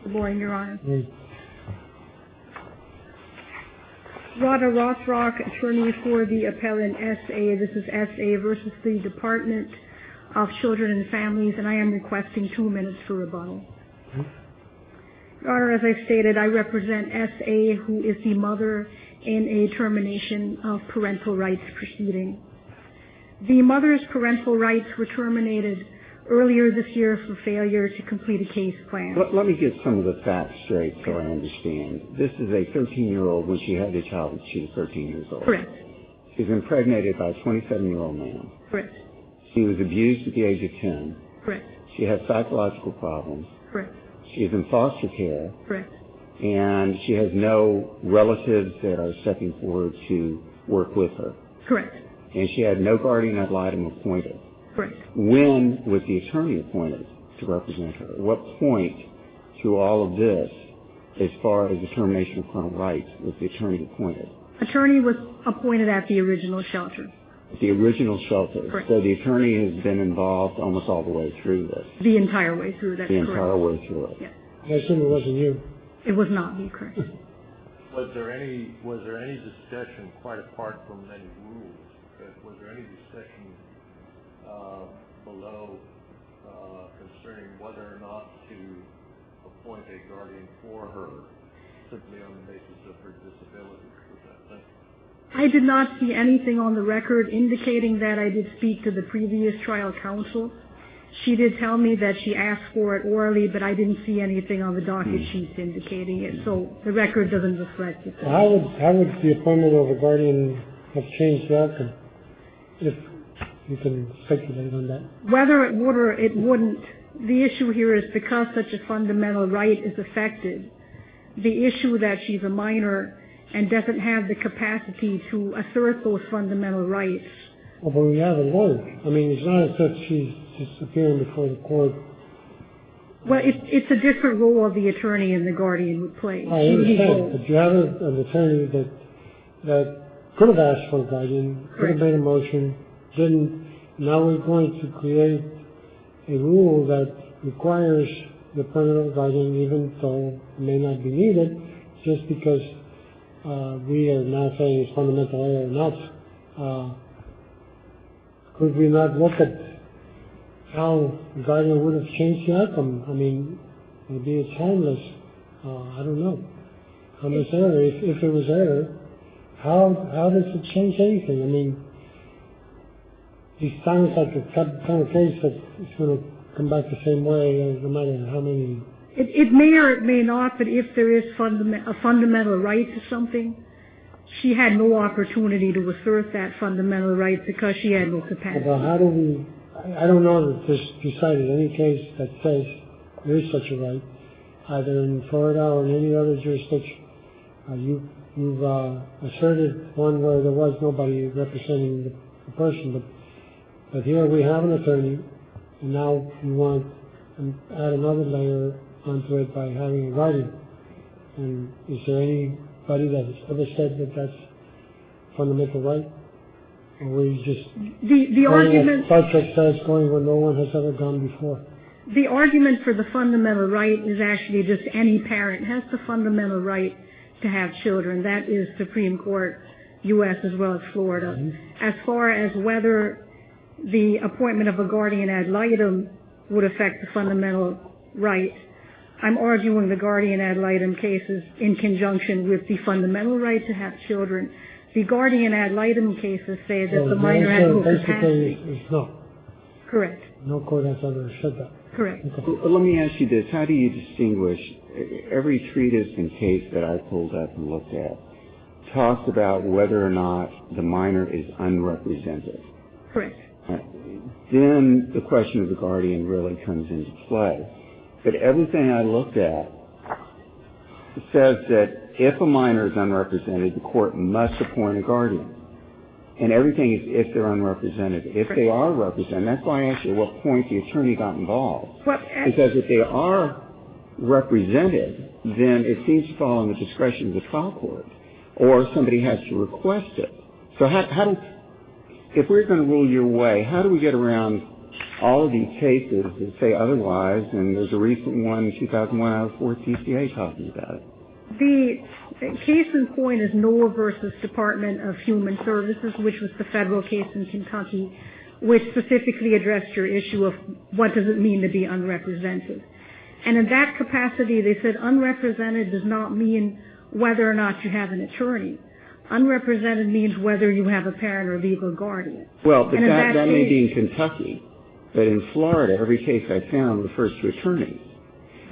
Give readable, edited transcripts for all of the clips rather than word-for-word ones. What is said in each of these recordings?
Good morning, Your Honor. Radha Rothrock, attorney for the appellant S.A. This is S.A. versus the Department of Children and Families, and I am requesting 2 minutes for rebuttal. Your Honor, as I stated, I represent S.A., who is the mother in a termination of parental rights proceeding. The mother's parental rights were terminated earlier this year for failure to complete a case plan. Let me get some of the facts straight so I understand. This is a 13-year-old. When she had the child, she was 13 years old. Correct. She was impregnated by a 27-year-old man. Correct. She was abused at the age of 10. Correct. She has psychological problems. Correct. She is in foster care. Correct. And she has no relatives that are stepping forward to work with her. Correct. And she had no guardian ad litem appointed. Correct. When was the attorney appointed to represent her? At what point through all of this, as far as the termination of parental rights, was the attorney appointed? Attorney was appointed at the original shelter. The original shelter. Correct. So the attorney has been involved almost all the way through this. The entire way through, that's correct. The entire way through it. Yes. I assume it wasn't you. It was not me, correct. Was there any discussion, quite apart from any rules, was there any discussion below concerning whether or not to appoint a guardian for her simply on the basis of her disability? I did not see anything on the record indicating that. I did speak to the previous trial counsel. She did tell me that she asked for it orally, but I didn't see anything on the docket sheets indicating it, so the record doesn't reflect it. How would the appointment of a guardian have changed the outcome, if you can speculate on that? Whether it would or it wouldn't, the issue here is because such a fundamental right is affected, the issue that she's a minor and doesn't have the capacity to assert those fundamental rights. Well, but we have a lawyer. I mean, it's not as if she's just appearing before the court. Well, it's a different role the attorney and the guardian would play. I understand, but you have an attorney that could have asked for a guardian, could have made a motion, didn't. Now we're going to create a rule that requires the parental guardian, even though it may not be needed, just because we are now saying it's fundamental error or not. Could we not look at how the guardian would have changed the outcome? I mean, maybe it's harmless. I don't know. Harmless error. If it was error, how does it change anything? I mean, it sounds like a kind of case that it's going to come back the same way no matter how many. It may or it may not, but if there is a fundamental right to something, she had no opportunity to assert that fundamental right because she had no capacity. Well, how do we? I don't know that there's decided any case that says there is such a right, either in Florida or in any other jurisdiction. You've asserted one where there was nobody representing the person, but here we have an attorney, and now we want to add another layer onto it by having a guardian. And is there anybody that has ever said that that's fundamental right? Or were you just the argument such that says going where no one has ever gone before? The argument for the fundamental right is actually just any parent has the fundamental right to have children. That is Supreme Court, U.S. as well as Florida. Mm-hmm. As far as whether the appointment of a guardian ad litem would affect the fundamental right, I'm arguing the guardian ad litem cases in conjunction with the fundamental right to have children. The guardian ad litem cases say that the minor has no capacity. It's no. Correct. No court has ever said that. Correct. Okay. Well, let me ask you this. How do you distinguish every treatise and case that I pulled up and looked at talks about whether or not the minor is unrepresented? Correct. Then the question of the guardian really comes into play. But everything I looked at says that if a minor is unrepresented, the court must appoint a guardian. And everything is if they're unrepresented. If they are represented, that's why I asked you at what point the attorney got involved. Because if they are represented, then it seems to fall in the discretion of the trial court, or somebody has to request it. So if we're going to rule your way, how do we get around all of these cases that say otherwise, and there's a recent one in 2001 out of 4th DCA talking about it. The case in point is Noah versus Department of Human Services, which was the federal case in Kentucky, which specifically addressed your issue of what does it mean to be unrepresented. And in that capacity, they said unrepresented does not mean whether or not you have an attorney. Unrepresented means whether you have a parent or legal guardian. Well, but that may be in Kentucky. But in Florida, every case I found refers to attorneys.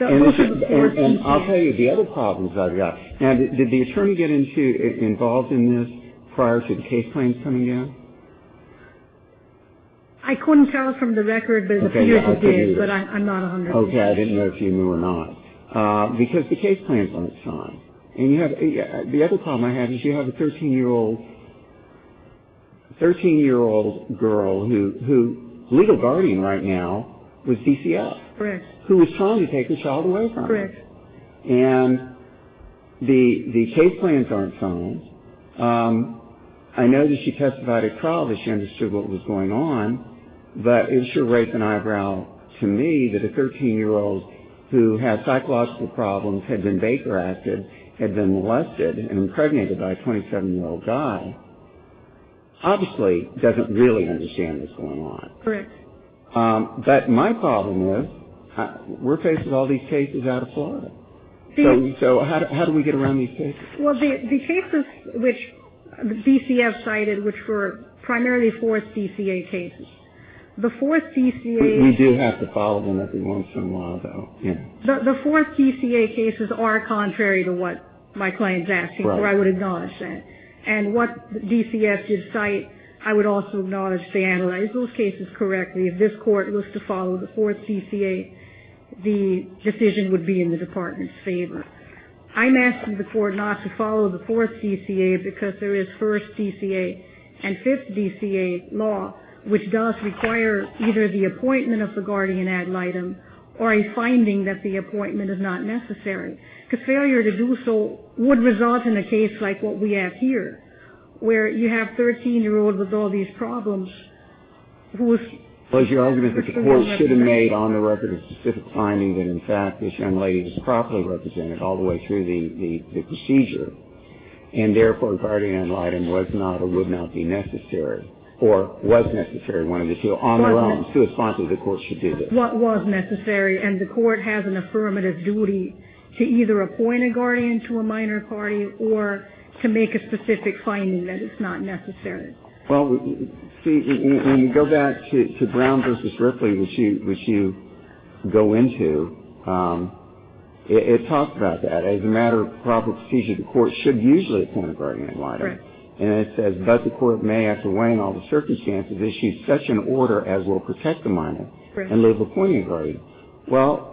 And I'll tell you the other problems I've got. Now, did the attorney get involved in this prior to the case claims coming down? I couldn't tell from the record, but it appears it did, but I'm not 100%. Okay, I didn't know if you knew or not. Because the case plans aren't signed. And you have, the other problem I have is you have a 13-year-old girl who legal guardian right now was DCF. Correct. Who was trying to take her child away from her. Correct. And the case plans aren't signed. I know that she testified at trial that she understood what was going on, but it sure raised an eyebrow to me that a 13-year-old who had psychological problems, had been Baker acted, had been molested and impregnated by a 27-year-old guy, obviously doesn't really understand what's going on. Correct. But my problem is we're faced with all these cases out of Florida. So how do we get around these cases? Well, the cases which the DCF cited, which were primarily 4th DCA cases. The 4th DCA... We do have to follow them every once in a while, though. Yeah. The 4th DCA cases are contrary to what my client's asking for. I would acknowledge that. And what the DCF did cite, I would also acknowledge they analyzed those cases correctly. If this court was to follow the 4th DCA, the decision would be in the department's favor. I'm asking the court not to follow the 4th DCA because there is 1st DCA and 5th DCA law, which does require either the appointment of the guardian ad litem or a finding that the appointment is not necessary. Because failure to do so would result in a case like what we have here, where you have 13-year-old with all these problems who is... Well, is your argument that the court should have made on the record a specific finding that, in fact, this young lady was properly represented all the way through the procedure, and therefore guardian ad litem was not or would not be necessary, or was necessary, one of the two, on their own, to sponsor the court should do this? What was necessary, and the court has an affirmative duty to either appoint a guardian to a minor party or to make a specific finding that it's not necessary. Well, see, when you go back to Brown versus Ripley, which you go into, it talks about that. As a matter of proper procedure, the court should usually appoint a guardian ad litem. Right. And it says, but the court may, after weighing all the circumstances, issue such an order as will protect the minor and live appointing a guardian. Well,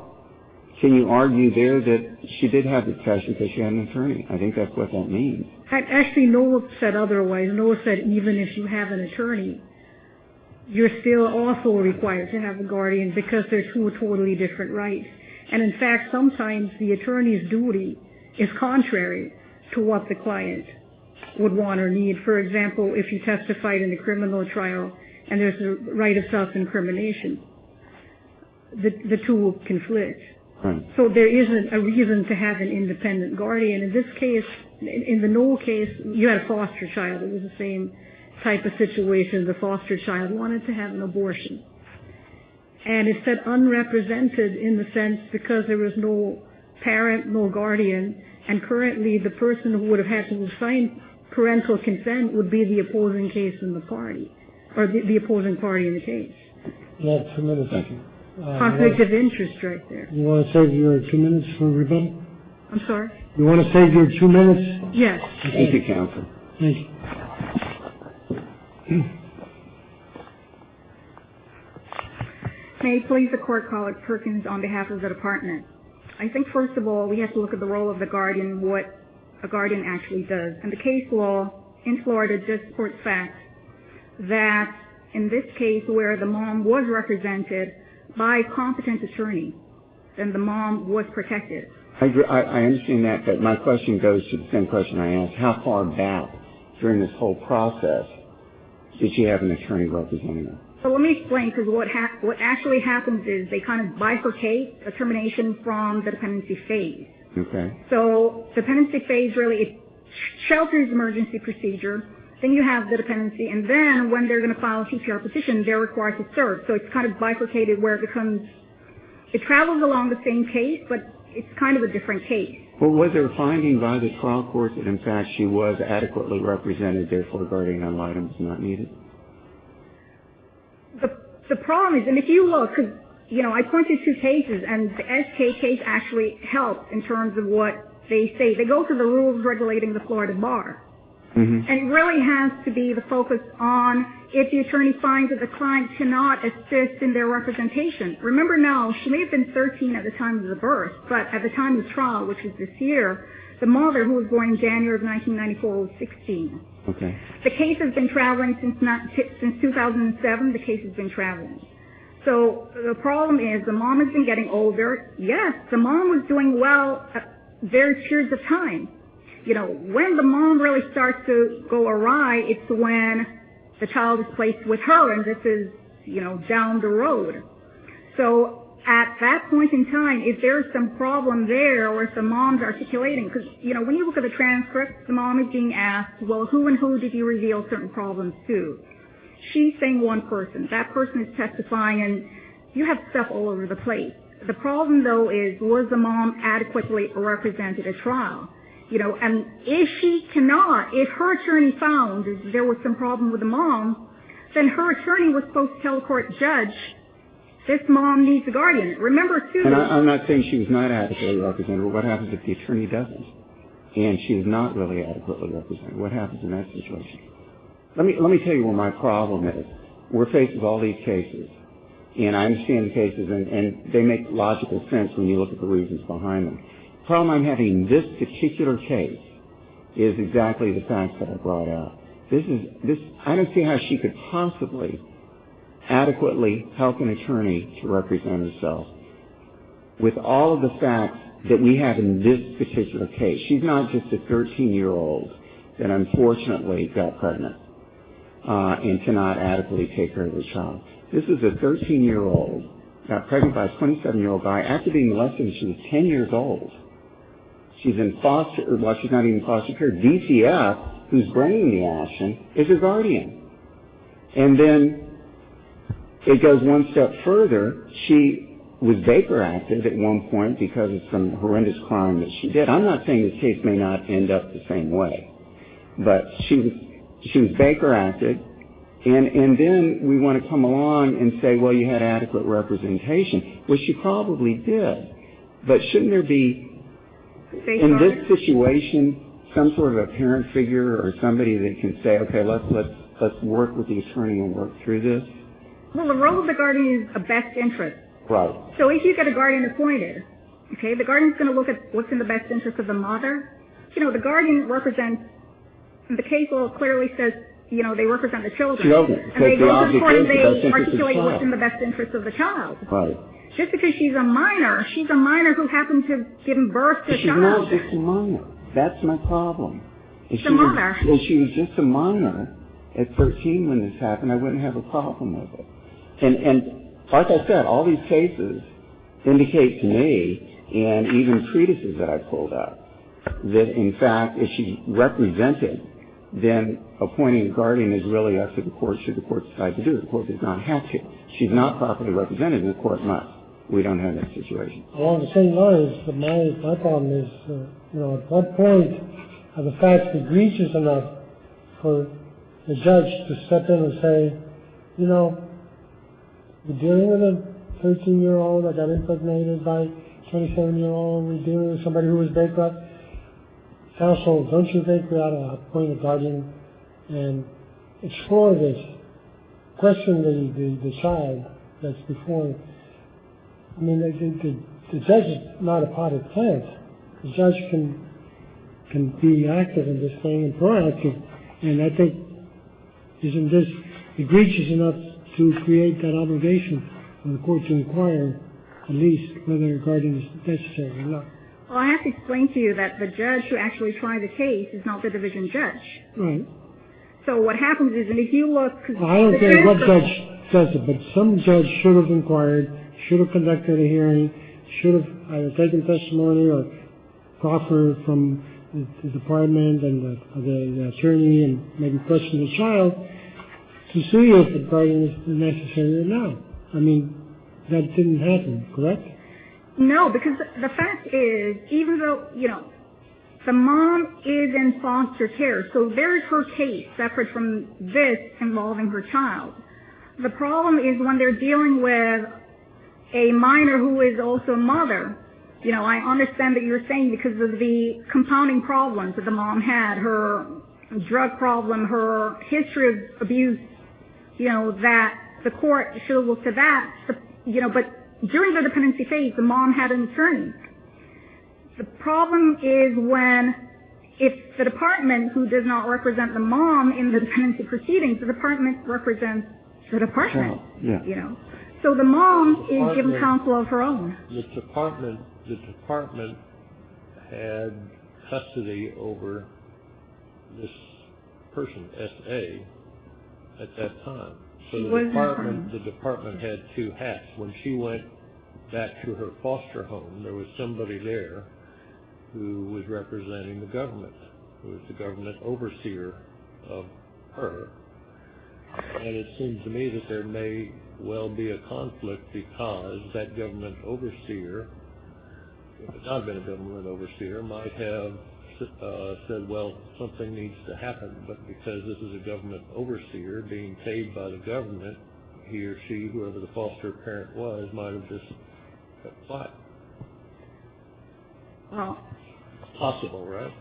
can you argue there that she did have discussion because she had an attorney? I think that's what that means. Actually, Noah said otherwise. Noah said even if you have an attorney, you're still also required to have a guardian because they're two totally different rights. And in fact, sometimes the attorney's duty is contrary to what the client would want or need. For example, if you testified in a criminal trial and there's a right of self-incrimination, the two will conflict. Right. So there isn't a reason to have an independent guardian. In this case, in the Noel case, you had a foster child. It was the same type of situation. The foster child wanted to have an abortion. And it said unrepresented in the sense because there was no parent, no guardian, and currently the person who would have had to sign parental consent would be the opposing case in the party, or the opposing party in the case. You have 2 minutes. Conflict of interest right there. You want to save your 2 minutes for rebuttal? I'm sorry? You want to save your 2 minutes? Yes. Thank you, counsel. Thank you. May it please the court, colleague Perkins, on behalf of the department. I think, first of all, we have to look at the role of the guardian, what a guardian actually does. And the case law in Florida just supports facts that in this case where the mom was represented by a competent attorney, then the mom was protected. I understand that, but my question goes to the same question I asked. How far back during this whole process did she have an attorney representing her? So let me explain, because what actually happens is they kind of bifurcate a termination from the dependency phase. Okay. So dependency phase really, it shelters emergency procedure. Then you have the dependency, and then when they're going to file a TPR petition, they're required to serve. So it's kind of bifurcated where it travels along the same case, but it's kind of a different case. Well, was there a finding by the trial court that in fact she was adequately represented, therefore guardian ad litem was not needed? The problem is, and if you look, because, I pointed to cases, and the SK case actually helps in terms of what they say. They go to the rules regulating the Florida bar. Mm-hmm. And it really has to be the focus on if the attorney finds that the client cannot assist in their representation. Remember now, she may have been 13 at the time of the birth, but at the time of trial, which was this year, the mother, who was born in January of 1994, was 16. Okay. The case has been traveling since 2007. The case has been traveling. So the problem is the mom has been getting older. Yes, the mom was doing well at various periods of time. When the mom really starts to go awry, it's when the child is placed with her, and this is, down the road. So at that point in time, if there's some problem there, or if the mom's articulating, because, when you look at the transcript, the mom is being asked, well, who and who did you reveal certain problems to? She's saying one person. That person is testifying, and you have stuff all over the place. The problem, though, is was the mom adequately represented at trial? And if she cannot, if her attorney found there was some problem with the mom, then her attorney was supposed to tell the court judge, this mom needs a guardian. Remember, too. And I'm not saying she was not adequately represented, but what happens if the attorney doesn't? And she is not really adequately represented. What happens in that situation? Let me tell you where my problem is. We're faced with all these cases, and I understand the cases, and they make logical sense when you look at the reasons behind them. The problem I'm having in this particular case is exactly the facts that I brought out. I don't see how she could possibly adequately help an attorney to represent herself with all of the facts that we have in this particular case. She's not just a 13-year-old that unfortunately got pregnant and cannot adequately take care of her child. This is a 13-year-old got pregnant by a 27-year-old guy after being molested when she was 10 years old. She's in she's not even foster care. DCF, who's bringing the action, is her guardian. And then it goes one step further. She was Baker acted at one point because of some horrendous crime that she did. I'm not saying this case may not end up the same way, but she was Baker acted. And then we want to come along and say, well, you had adequate representation, which she probably did. But shouldn't there be, in this situation, some sort of a parent figure or somebody that can say, okay, let's work with the attorney and work through this? Well, the role of the guardian is a best interest. Right. So if you get a guardian appointed, okay, the guardian's going to look at what's in the best interest of the mother. The guardian represents, the case law clearly says, they represent the children. And they go to the court and they articulate what's in the best interest of the child. Right. Just because she's a minor who happened to have given birth to a child. She's not just a minor. That's my problem. She's a minor. If she was just a minor at 13 when this happened, I wouldn't have a problem with it. And like I said, all these cases indicate to me, and even treatises that I pulled up, that in fact, if she's represented, then appointing a guardian is really up to the court should the court decide to do it. The court does not have to. She's not properly represented, and the court must. We don't have that situation. Along the same lines, my problem is, at what point are the facts egregious enough for the judge to step in and say, we're dealing with a 13-year-old that got impregnated by a 27-year-old. We're dealing with somebody who was bankrupt. Counsel, don't you think we ought to appoint a guardian and explore this? Question the child that's before. I mean, the judge is not a potted plant. The judge can be active in this thing and proactive. And I think, isn't this egregious enough to create that obligation for the court to inquire at least whether a guardian is necessary or not? Well, I have to explain to you that the judge who actually tried the case is not the division judge. Right. So what happens is, and if you look... I don't care what judge says it, but some judge should have inquired, should have conducted a hearing, should have either taken testimony or proffered from the department and the attorney and maybe questioned the child to see if the guardian is necessary or not. I mean, that didn't happen, correct? No, because the fact is, even though, the mom is in foster care, so there's her case separate from this involving her child. The problem is when they're dealing with a minor who is also a mother. I understand that you're saying because of the compounding problems that the mom had, her drug problem, her history of abuse, that the court should have looked at that, but during the dependency phase, the mom had an attorney. The problem is if the department, who does not represent the mom in the dependency proceedings, the department represents the department, So the mom is given counsel of her own. The department had custody over this person, S.A., at that time. So the department had two hats. When she went back to her foster home, there was somebody there who was representing the government, who was the government overseer of her. And it seems to me that there may well be a conflict because that government overseer, if it had not been a government overseer, might have said, well, something needs to happen, but because this is a government overseer being paid by the government, he or she, whoever the foster parent was, might have just kept quiet. Well, possible, right?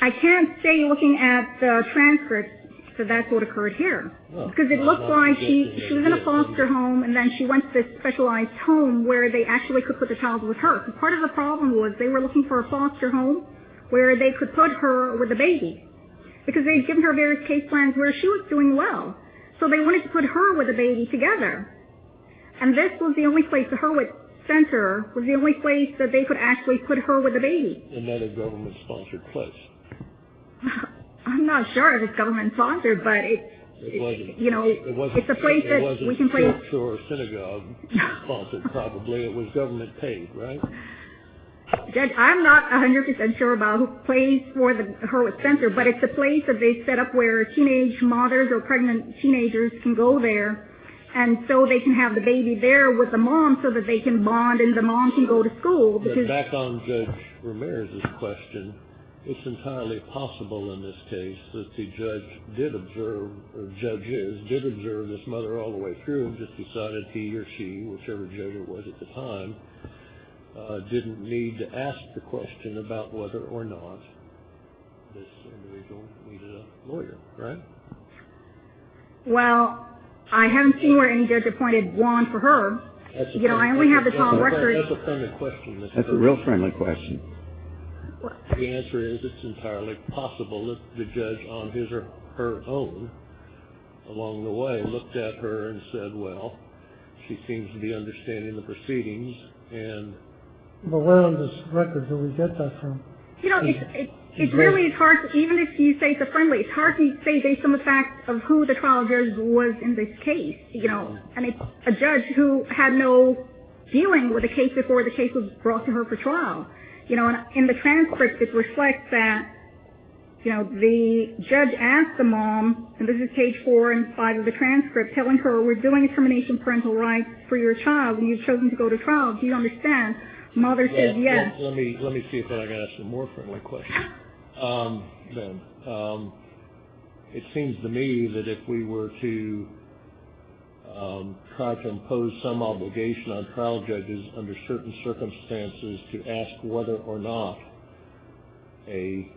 I can't say looking at the transcripts that that's what occurred here. No, because it looked like she was in a foster home and then she went to this specialized home where they actually could put the child with her. So part of the problem was they were looking for a foster home where they could put her with the baby. Because they had given her various case plans where she was doing well. So they wanted to put her with the baby together. And this was the only place, the Hurwitz Center was the only place that they could actually put her with the baby. Another government-sponsored place. I'm not sure if it's government-sponsored, but it's a place that we can place. Church or synagogue sponsored, probably. It was government paid, right? Judge, I'm not 100% sure about who pays for the Hurwitz Center, but it's a place that they set up where teenage mothers or pregnant teenagers can go there, and so they can have the baby there with the mom so that they can bond and the mom can go to school. But back on Judge Ramirez's question, it's entirely possible in this case that the judge did observe, or judges did observe this mother all the way through and just decided he or she, whichever judge it was at the time, didn't need to ask the question about whether or not this individual needed a lawyer, right? Well, I haven't seen where any judge appointed one for her. I only have the trial record. That's a friendly question. That's a real friendly question. The answer is it's entirely possible that the judge on his or her own, along the way, looked at her and said, well, she seems to be understanding the proceedings, and... But where on this record do we get that from? It's really hard, even if you say it's a friendly, it's hard to say based on the fact of who the trial judge was in this case, and it's a judge who had no dealing with the case before the case was brought to her for trial. And in the transcript, it reflects that, the judge asked the mom, and this is page 4 and 5 of the transcript, telling her, we're doing a termination of parental rights for your child, and you've chosen to go to trial. Do you understand? Mother says yes. Let me see if I can ask a more friendly question. Then, it seems to me that if we were to try to impose some obligation on trial judges under certain circumstances to ask whether or not a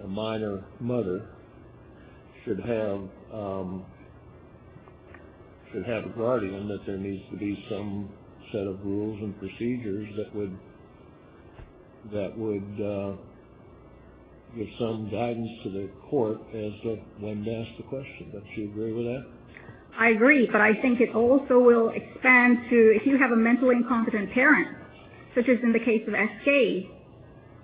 minor mother should have a guardian, that there needs to be some set of rules and procedures that would give some guidance to the court as to when to ask the question. Don't you agree with that? I agree, but I think it also will expand to if you have a mentally incompetent parent, such as in the case of S.K.,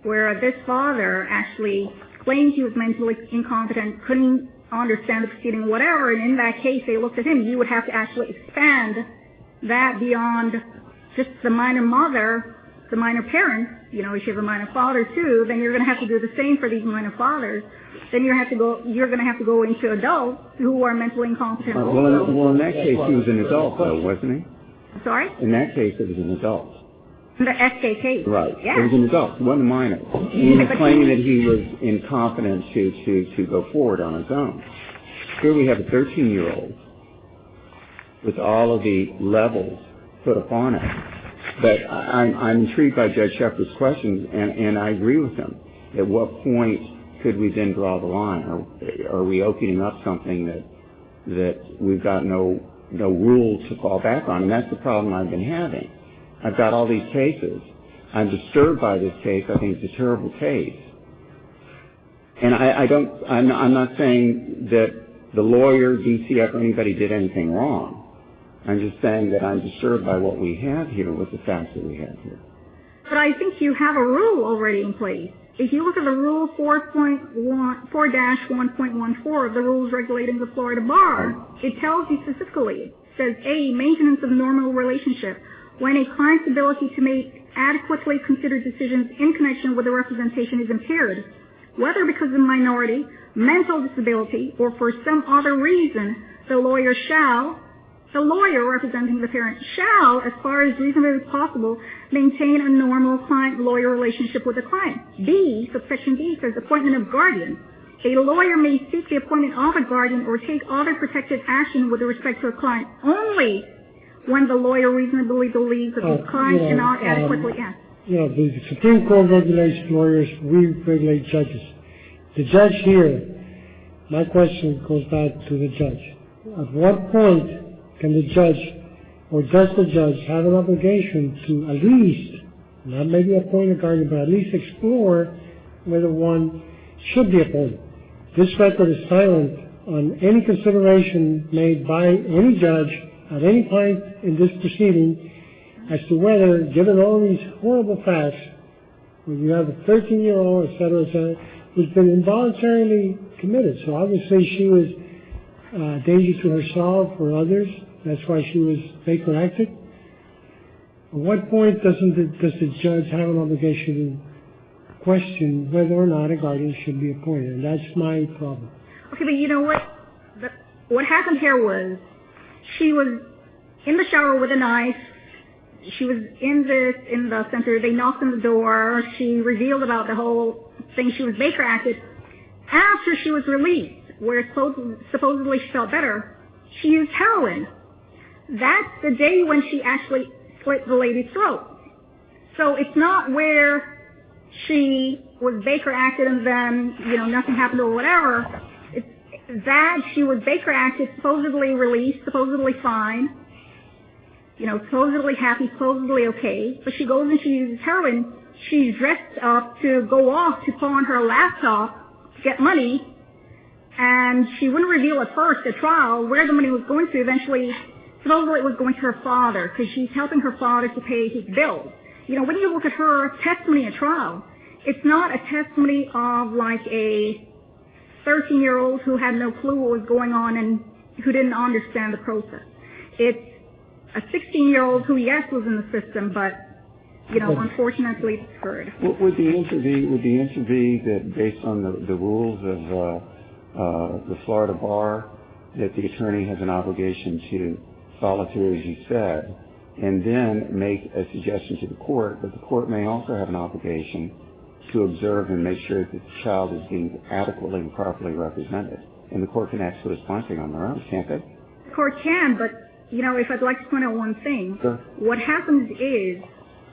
where this father actually claimed he was mentally incompetent, couldn't understand the proceeding, whatever, and in that case they looked at him, you would have to actually expand that beyond just the minor mother, the minor parents. You know, if you have a minor father too, then you're going to have to do the same for these minor fathers. Then you're going to have to go into adults who are mentally incompetent. Well, in that case, he was an adult, though, wasn't he? Sorry? In that case, it was an adult. The SK case. Right. Yeah. It was an adult. It wasn't a minor. He was claiming that he was incompetent to go forward on his own. Here we have a 13-year-old with all of the levels put upon it. But I'm intrigued by Judge Shepard's question, and I agree with him. At what point could we then draw the line? Are we opening up something that we've got no rule to fall back on? And that's the problem I've been having. I've got all these cases. I'm disturbed by this case. I think it's a terrible case. And I'm not saying that the lawyer, DCF, or anybody did anything wrong. I'm just saying that I'm disturbed by what we have here with the facts that we have here. But I think you have a rule already in place. If you look at the rule 4-1.14 of the rules regulating the Florida bar, it tells you specifically, it says, A, maintenance of normal relationship. When a client's ability to make adequately considered decisions in connection with the representation is impaired, whether because of minority, mental disability, or for some other reason, the lawyer representing the parent shall, as far as reasonably possible, maintain a normal client-lawyer relationship with the client. B, subsection B, says appointment of guardian. A lawyer may seek the appointment of a guardian or take other protective action with respect to a client only when the lawyer reasonably believes that the client cannot adequately act. The Supreme Court regulates lawyers, we regulate judges. The judge here, my question goes back to the judge. At what point can the judge, or does the judge have an obligation to at least, not maybe appoint a guardian, but at least explore whether one should be appointed? This record is silent on any consideration made by any judge at any point in this proceeding as to whether, given all these horrible facts, when you have a 13-year-old, et cetera, who's been involuntarily committed. So obviously she was a danger to herself or others. That's why she was Baker acted. At what point does the judge have an obligation to question whether or not a guardian should be appointed? And that's my problem. Okay, but you know what? What happened here was she was in the shower with a knife. She was in the center. They knocked on the door. She revealed about the whole thing. She was Baker acted. After she was released, where supposedly she felt better, she used heroin. That's the day when she actually slit the lady's throat. So it's not where she was Baker acted and then, nothing happened or whatever. It's that she was Baker acted, supposedly released, supposedly fine, supposedly happy, supposedly okay. But she goes and she uses heroin. She's dressed up to go off to pawn her laptop to get money. And she wouldn't reveal at first at trial where the money was going to. Eventually, supposedly it was going to her father because she's helping her father to pay his bills. When you look at her testimony at trial, it's not a testimony of like a 13-year-old who had no clue what was going on and who didn't understand the process. It's a 16-year-old who, yes, was in the system, but, unfortunately deferred. Would the answer be that based on the rules of the Florida bar, that the attorney has an obligation to solitaire, as you said, and then make a suggestion to the court, but the court may also have an obligation to observe and make sure that the child is being adequately and properly represented. And the court can act sort of sponsoring on their own, can't they? The court can, but, if I'd like to point out one thing, sure. What happens is,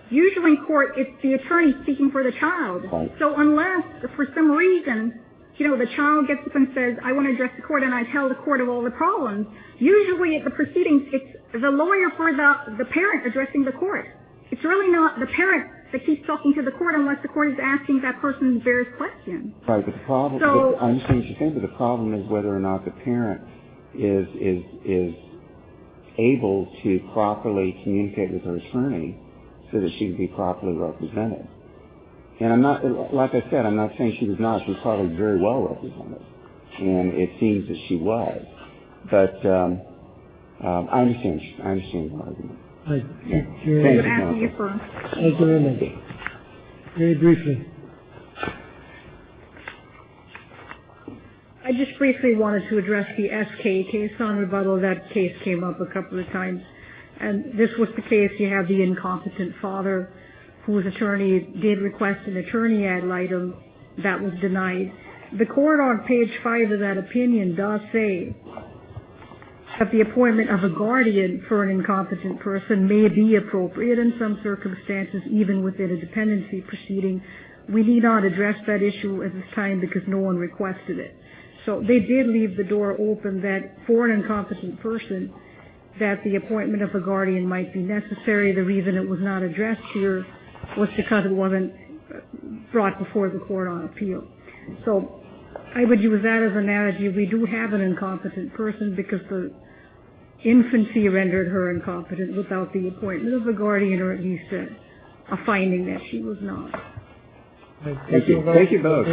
usually in court, it's the attorney speaking for the child. Right. So unless, for some reason, the child gets up and says, I want to address the court, and I tell the court of all the problems, usually at the proceedings, it's the lawyer for the parent addressing the court. It's really not the parent that keeps talking to the court unless the court is asking that person various questions. Right, but the problem, I understand what you're saying, but the problem is whether or not the parent is able to properly communicate with her attorney so that she can be properly represented. And I'm not, like I said, I'm not saying she was not. She was probably very well represented. and it seems that she was. But I understand the argument. Thank Yeah. you. Thank you, After you counsel. first. Thank you very much. Very briefly. I just briefly wanted to address the SK case on rebuttal. That case came up a couple of times. And this was the case, you have the incompetent father whose attorney did request an attorney ad litem. That was denied. The court on page 5 of that opinion does say that the appointment of a guardian for an incompetent person may be appropriate in some circumstances, even within a dependency proceeding. We need not address that issue at this time because no one requested it. So they did leave the door open that for an incompetent person, that the appointment of a guardian might be necessary. The reason it was not addressed here was because it wasn't brought before the court on appeal. So I would use that as an analogy. We do have an incompetent person because the infancy rendered her incompetent without the appointment of a guardian, or at least a finding that she was not. Thank you. Thank you both.